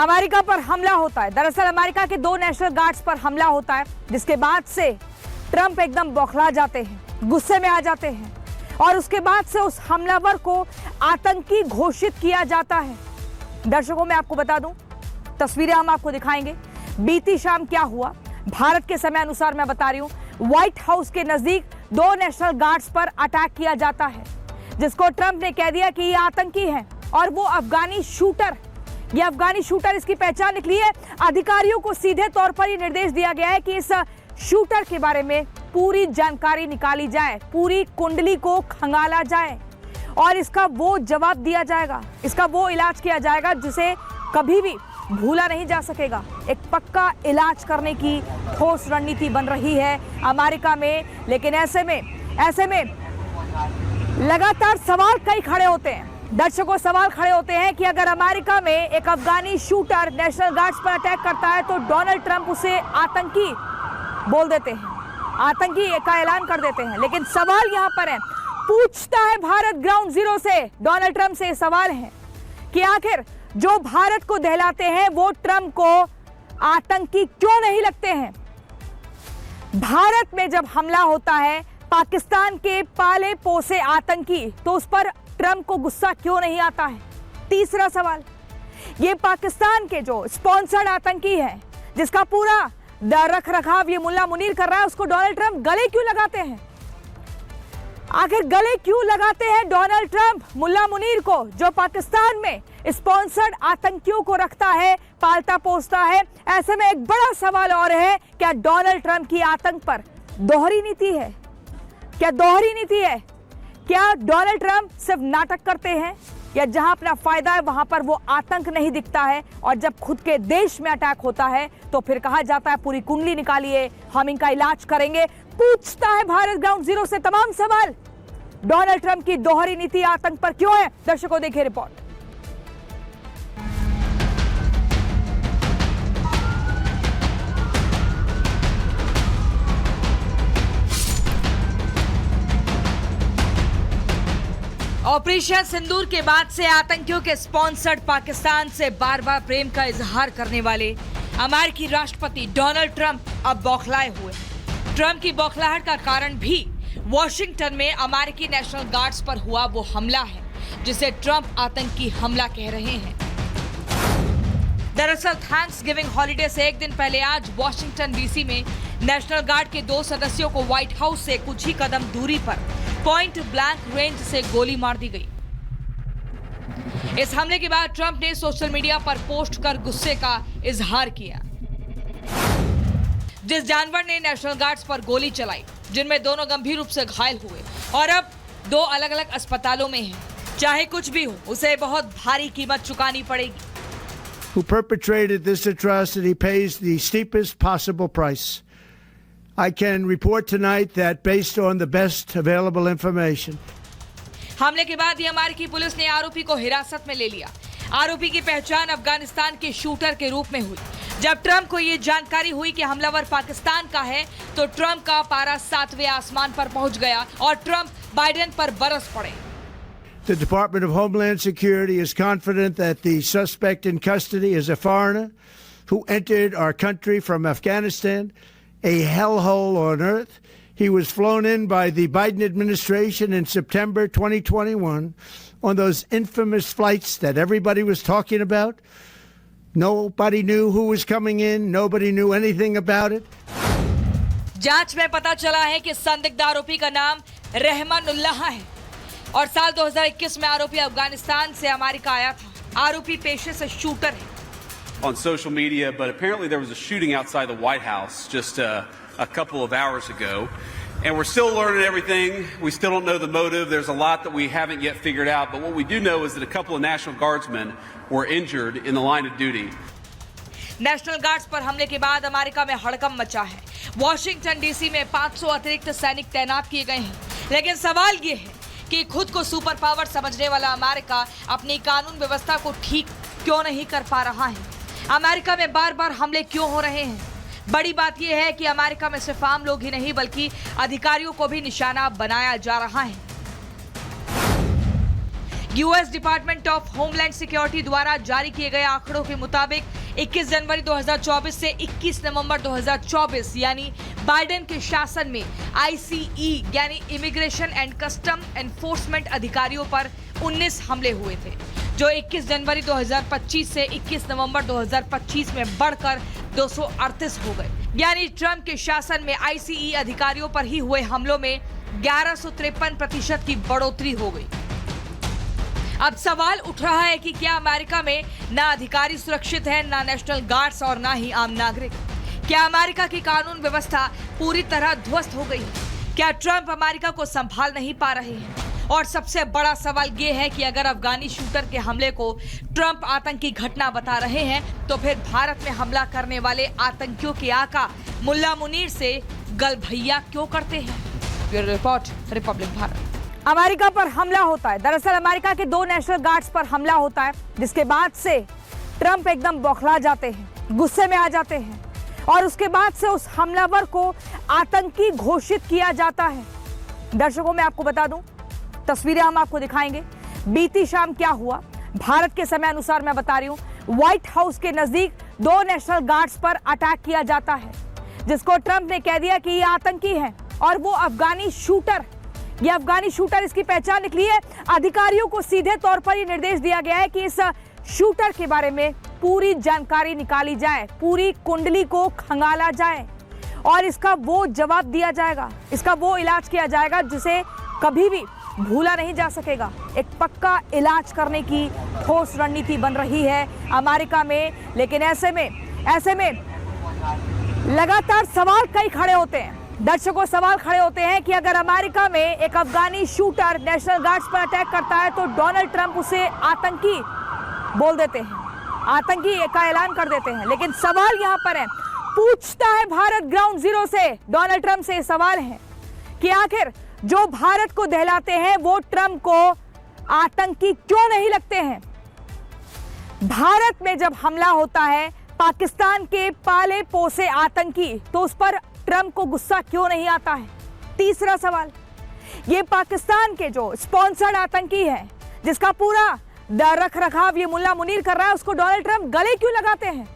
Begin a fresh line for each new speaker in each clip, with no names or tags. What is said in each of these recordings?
America पर हमला होता है। दरअसल अमेरिका के 2 नेशनल गार्ड्स पर हमला होता है, जिसके बाद से ट्रंप एकदम बौखला जाते हैं, गुस्से में आ जाते हैं और उसके बाद से उस हमलावर को आतंकी घोषित किया जाता है। दर्शकों, मैं आपको बता दूं, तस्वीरें हम आपको दिखाएंगे। बीती शाम क्या हुआ, भारत के समय अनुसार मैं बता रही हूं, व्हाइट हाउस के नजदीक 2 नेशनल गार्ड्स पर अटैक किया जाता है, जिसको ट्रंप ने कह दिया कि ये आतंकी हैं और वो अफगानी शूटर, ये अफगानी शूटर, इसकी पहचान निकली है। अधिकारियों को सीधे तौर पर ये निर्देश दिया गया है कि इस शूटर के बारे में पूरी जानकारी निकाली जाए, पूरी कुंडली को खंगाला जाए और इसका वो जवाब दिया जाएगा, इसका वो इलाज किया जाएगा जिसे कभी भी भूला नहीं जा सकेगा। एक पक्का इलाज करने की ठोस रणनीति बन रही है अमेरिका में। लेकिन ऐसे में लगातार सवाल कई खड़े होते हैं, दर्शकों सवाल खड़े होते हैं कि अगर अमेरिका में एक अफगानी शूटर नेशनल गार्ड्स पर अटैक करता है तो डोनाल्ड ट्रंप उसे आतंकी बोल देते हैं, आतंकी का ऐलान कर देते हैं। लेकिन सवाल यहां पर है, पूछता है भारत ग्राउंड जीरो से डोनाल्ड ट्रंप से सवाल है कि आखिर जो भारत को दहलाते हैं वो ट्रंप को आतंकी क्यों नहीं लगते हैं। भारत में जब हमला होता है पाकिस्तान के पाले पोसे आतंकी, तो उस पर ट्रंप को गुस्सा क्यों नहीं आता है। तीसरा सवाल, ये पाकिस्तान के जो स्पॉन्सर्ड आतंकी है, जिसका पूरा रख रखाव ये मुल्ला मुनीर कर रहा है, उसको डोनाल्ड ट्रंप गले क्यों लगाते हैं। आखिर गले क्यों लगाते हैं डोनाल्ड ट्रंप मुल्ला मुनीर को, जो पाकिस्तान में स्पॉन्सर्ड आतंकियों को रखता है, पालता पोसता है। ऐसे में एक बड़ा सवाल और है, क्या डोनाल्ड ट्रंप की आतंक पर दोहरी नीति है, क्या दोहरी नीति है, क्या डोनाल्ड ट्रंप सिर्फ नाटक करते हैं, या जहां अपना फायदा है वहां पर वो आतंक नहीं दिखता है और जब खुद के देश में अटैक होता है तो फिर कहा जाता है पूरी कुंडली निकालिए, हम इनका इलाज करेंगे। पूछता है भारत ग्राउंड जीरो से तमाम सवाल, डोनाल्ड ट्रंप की दोहरी नीति आतंक पर क्यों है। दर्शकों देखिए रिपोर्ट। ऑपरेशन सिंदूर के बाद से आतंकियों के स्पॉन्सर्ड पाकिस्तान से बार बार प्रेम का इजहार करने वाले अमेरिकी राष्ट्रपति डोनाल्ड ट्रंप अब बौखलाए हुए हैं। ट्रंप की बौखलाहट का कारण भी वॉशिंगटन में अमेरिकी नेशनल गार्ड्स पर हुआ वो हमला है, जिसे ट्रंप आतंकी हमला कह रहे हैं। दरअसल थैंक्सगिविंग हॉलिडे से एक दिन पहले आज वॉशिंगटन डीसी में नेशनल गार्ड के 2 सदस्यों को व्हाइट हाउस से कुछ ही कदम दूरी पर पॉइंट ब्लैंक रेंज से गोली मार दी गई। इस हमले के बाद ट्रंप ने सोशल मीडिया पर पोस्ट कर गुस्से का इजहार किया। जिस जानवर ने नेशनल गार्ड्स पर गोली चलाई, जिनमें दोनों गंभीर रूप से घायल हुए और अब 2 अलग-अलग अस्पतालों में हैं, चाहे कुछ भी हो उसे बहुत भारी कीमत चुकानी पड़ेगी।
Who perpetrated this atrocity pays the steepest possible price. I can report tonight that based on the best available information.
हमले के बाद ही अमेरिकी पुलिस ने आरोपी को हिरासत में ले लिया। आरोपी की पहचान अफगानिस्तान के शूटर के रूप में हुई। जब ट्रंप को ये जानकारी हुई कि हमलावर पाकिस्तान का है, तो ट्रंप का पारा 7वें आसमान पर पहुंच गया और ट्रंप बाइडेन पर बरस पड़े।
The Department of Homeland Security is confident that the suspect in custody is a foreigner who entered our country from Afghanistan, a hellhole on earth. He was flown in by the Biden administration in September 2021 on those infamous flights that everybody was talking about. Nobody knew who was coming in. Nobody knew anything about it.
जांच में पता चला है कि संदिग्ध आरोपी का नाम रहमानुल्लाह है और साल 2021 में आरोपी अफगानिस्तान से अमेरिका आया था। आरोपी पेशे से शूटर है।
On social media, but apparently there was a shooting outside the White House just a couple of hours ago. And we're still learning everything. We still don't know the motive. There's a lot that we haven't yet figured out. But what we do know is that a couple of National Guardsmen were injured in the line of duty.
National guards पर हमले के बाद America में हड़कंप मचा है। Washington DC में 500 अतिरिक्त सैनिक तैनात किए गए हैं। लेकिन सवाल ये है कि खुद को सुपर पावर समझने वाला अमेरिका अपनी कानून व्यवस्था को ठीक क्यों नहीं कर पा रहा है। अमेरिका में बार बार हमले क्यों हो रहे हैं। बड़ी बात यह है कि अमेरिका में सिर्फ आम लोग ही नहीं बल्कि अधिकारियों को भी निशाना बनाया जा रहा है। US department of homeland security द्वारा जारी किए गए आंकड़ों के मुताबिक 21 जनवरी 2024 से 21 नवंबर 2024 यानी बाइडेन के शासन में आईसीई यानी इमिग्रेशन एंड कस्टम एनफोर्समेंट अधिकारियों पर 19 हमले हुए थे, जो 21 जनवरी 2025 से 21 नवंबर 2025 में बढ़कर 238 हो गए। यानी ट्रंप के शासन में आईसीई अधिकारियों पर ही हुए हमलों में 1153% की बढ़ोतरी हो गई। अब सवाल उठ रहा है कि क्या अमेरिका में ना अधिकारी सुरक्षित है, ना नेशनल गार्ड्स और ना ही आम नागरिक। क्या अमेरिका की कानून व्यवस्था पूरी तरह ध्वस्त हो गई है? क्या ट्रंप अमेरिका को संभाल नहीं पा रहे हैं? और सबसे बड़ा सवाल ये है कि अगर अफगानी शूटर के हमले को ट्रंप आतंकी घटना बता रहे हैं, तो फिर भारत में हमला करने वाले आतंकियों के आका मुल्ला मुनीर से गलभैया क्यों करते हैं? Bureau report, Republic Bharat. America पर हमला होता है। दरअसल अमेरिका के 2 नेशनल गार्ड्स पर हमला होता है, जिसके बाद से ट्रंप एकदम बौखला जाते हैं, गुस्से में आ जाते हैं और उसके बाद से उस हमलावर को आतंकी घोषित किया जाता है। दर्शकों, मैं आपको बता दूं, तस्वीरें हम आपको दिखाएंगे। बीती शाम क्या हुआ, भारत के समय अनुसार मैं बता रही हूं, व्हाइट हाउस के नजदीक 2 नेशनल गार्ड्स पर अटैक किया जाता है, जिसको ट्रंप ने कह दिया कि ये आतंकी है और वो अफगानी शूटर, ये अफगानी शूटर, इसकी पहचान निकली है। अधिकारियों को सीधे तौर पर ये निर्देश दिया गया है कि इस शूटर के बारे में पूरी जानकारी निकाली जाए, पूरी कुंडली को खंगाला जाए और इसका वो जवाब दिया जाएगा, इसका वो इलाज किया जाएगा जिसे कभी भी भूला नहीं जा सकेगा। एक पक्का इलाज करने की ठोस रणनीति बन रही है अमेरिका में। लेकिन ऐसे में लगातार सवाल कई खड़े होते हैं, दर्शकों सवाल खड़े होते हैं कि अगर अमेरिका में एक अफगानी शूटर नेशनल गार्ड्स पर अटैक करता है तो डोनाल्ड ट्रंप उसे आतंकी बोल देते हैं, आतंकी का ऐलान कर देते हैं। लेकिन सवाल यहाँ पर है, पूछता है भारत ग्राउंड जीरो से, डोनाल्ड ट्रंप से सवाल है कि आखिर जो भारत को दहलाते हैं वो ट्रंप को आतंकी क्यों नहीं लगते हैं? भारत में जब हमला होता है पाकिस्तान के पाले पोसे आतंकी, तो उस पर ट्रंप को गुस्सा क्यों नहीं आता है? तीसरा सवाल, ये पाकिस्तान के जो स्पॉन्सर्ड आतंकी है, जिसका पूरा रख रखाव ये मुल्ला मुनीर कर रहा है, उसको डोनाल्ड ट्रंप गले क्यों लगाते हैं?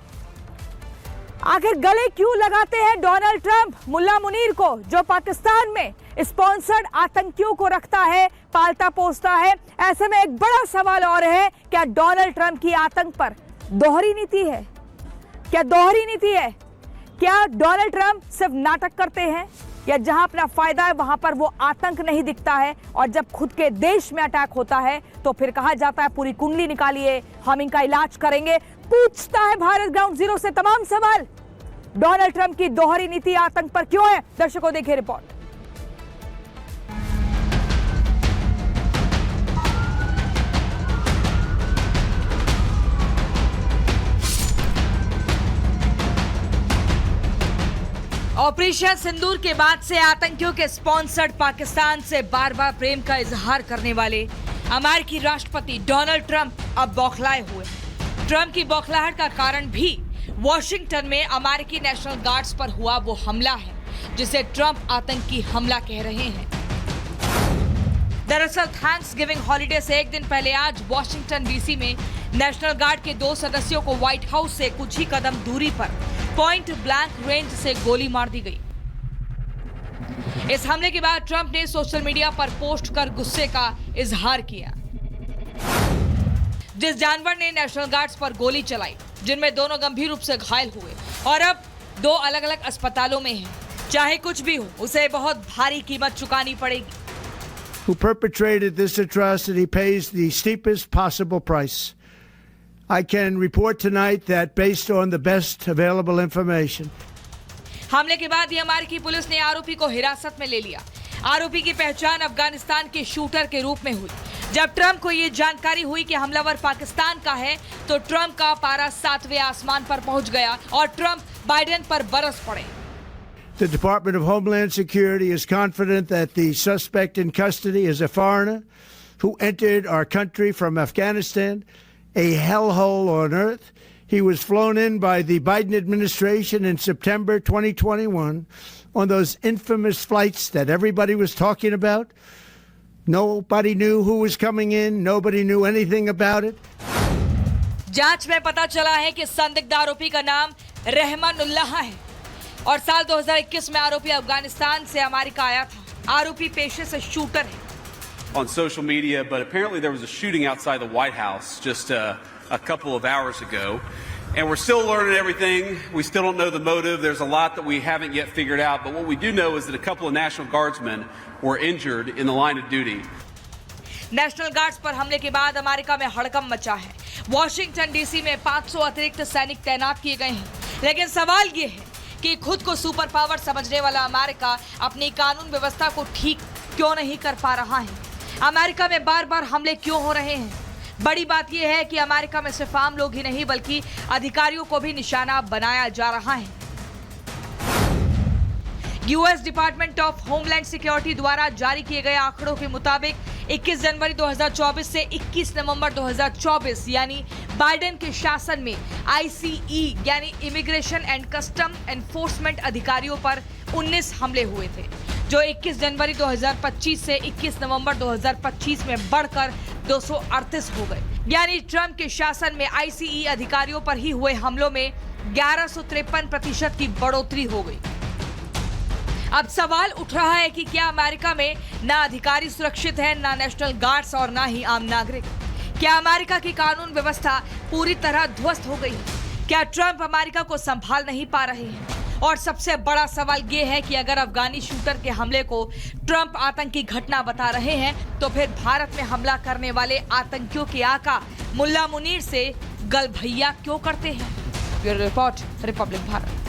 आखिर गले क्यों लगाते हैं डोनाल्ड ट्रंप मुल्ला मुनीर को, जो पाकिस्तान में स्पॉन्सर्ड आतंकियों को रखता है, पालता पोसता है? ऐसे में एक बड़ा सवाल और है, क्या डोनाल्ड ट्रंप की आतंक पर दोहरी नीति है? क्या दोहरी नीति है? क्या डोनाल्ड ट्रंप सिर्फ नाटक करते हैं, या जहां अपना फायदा है वहां पर वो आतंक नहीं दिखता है और जब खुद के देश में अटैक होता है तो फिर कहा जाता है पूरी कुंडली निकालिए, हम इनका इलाज करेंगे? पूछता है भारत ग्राउंड जीरो से तमाम सवाल, डोनाल्ड ट्रंप की दोहरी नीति आतंक पर क्यों है? दर्शकों देखिए रिपोर्ट। ऑपरेशन सिंदूर के बाद से आतंकियों के स्पॉन्सर्ड पाकिस्तान से बार बार प्रेम का इजहार करने वाले अमेरिकी राष्ट्रपति डोनाल्ड ट्रंप अब बौखलाए हुए। ट्रंप की बौखलाहट का कारण भी वॉशिंगटन में अमेरिकी नेशनल गार्ड्स पर हुआ वो हमला है, जिसे ट्रंप आतंकी हमला कह रहे हैं। दरअसल थैंक्सगिविंग हॉलिडे से एक दिन पहले आज वॉशिंगटन डीसी में नेशनल गार्ड के 2 सदस्यों को व्हाइट हाउस से कुछ ही कदम दूरी पर पॉइंट ब्लैंक रेंज से गोली मार दी गई। इस हमले के बाद ट्रंप ने सोशल मीडिया पर पोस्ट कर गुस्से का इजहार किया। जिस जानवर ने नेशनल गार्ड्स पर गोली चलाई, जिनमें दोनों गंभीर रूप से घायल हुए और अब 2 अलग-अलग अस्पतालों में हैं, चाहे कुछ भी हो उसे बहुत भारी कीमत चुकानी पड़ेगी।
Who perpetrated this atrocity pays the steepest possible price. I can report tonight that based on the best available information.
हमले के बाद ही अमेरिकी पुलिस ने आरोपी को हिरासत में ले लिया। आरोपी की पहचान अफगानिस्तान के शूटर के रूप में हुई। जब ट्रंप को ये जानकारी हुई कि हमलावर पाकिस्तान का है, तो ट्रंप का पारा 7वें आसमान पर पहुंच गया और ट्रंप बाइडेन पर बरस पड़े।
The Department of Homeland Security is confident that the suspect in custody is a foreigner who entered our country from Afghanistan, a hellhole on earth. He was flown in by the Biden administration in September 2021 on those infamous flights that everybody was talking about. Nobody knew who was coming in. Nobody knew anything about it.
जांच में पता चला है कि संदिग्ध आरोपी का नाम रहमानुल्लाह है और साल 2021 में आरोपी अफगानिस्तान से अमेरिका आया था। आरोपी पेशे से शूटर है।
On social media, but apparently there was a shooting outside the White House just a couple of hours ago. And we're still learning everything. We still don't know the motive. There's a lot that we haven't yet figured out. But what we do know is that a couple of National Guardsmen were injured in the line of duty.
National guards पर हमले के बाद America में हड़कंप मचा है। Washington DC में 500 अतिरिक्त सैनिक तैनात किए गए हैं। लेकिन सवाल ये है कि खुद को सुपर पावर समझने वाला अमेरिका अपनी कानून व्यवस्था को ठीक क्यों नहीं कर पा रहा है? अमेरिका में बार बार हमले क्यों हो रहे हैं? बड़ी बात यह है कि अमेरिका में सिर्फ आम लोग ही नहीं बल्कि अधिकारियों को भी निशाना बनाया जा रहा है। US department of homeland security द्वारा जारी किए गए आंकड़ों के मुताबिक 21 जनवरी 2024 से 21 नवंबर 2024 यानी बाइडेन के शासन में आईसीई यानी इमिग्रेशन एंड कस्टम एनफोर्समेंट अधिकारियों पर 19 हमले हुए थे, जो 21 जनवरी 2025 से 21 नवंबर 2025 में बढ़कर 238 हो गए। यानी ट्रंप के शासन में आईसीई अधिकारियों पर ही हुए हमलों में 1153% की बढ़ोतरी हो गई। अब सवाल उठ रहा है कि क्या अमेरिका में ना अधिकारी सुरक्षित हैं, ना नेशनल गार्ड्स और ना ही आम नागरिक? क्या अमेरिका की कानून व्यवस्था पूरी तरह ध्वस्त हो गई? क्या ट्रंप अमेरिका को संभाल नहीं पा रहे हैं? और सबसे बड़ा सवाल ये है कि अगर अफगानी शूटर के हमले को ट्रंप आतंकी घटना बता रहे हैं, तो फिर भारत में हमला करने वाले आतंकियों के आका मुल्ला मुनीर से गल भैया क्यों करते हैं? Bureau report, Republic Bharat.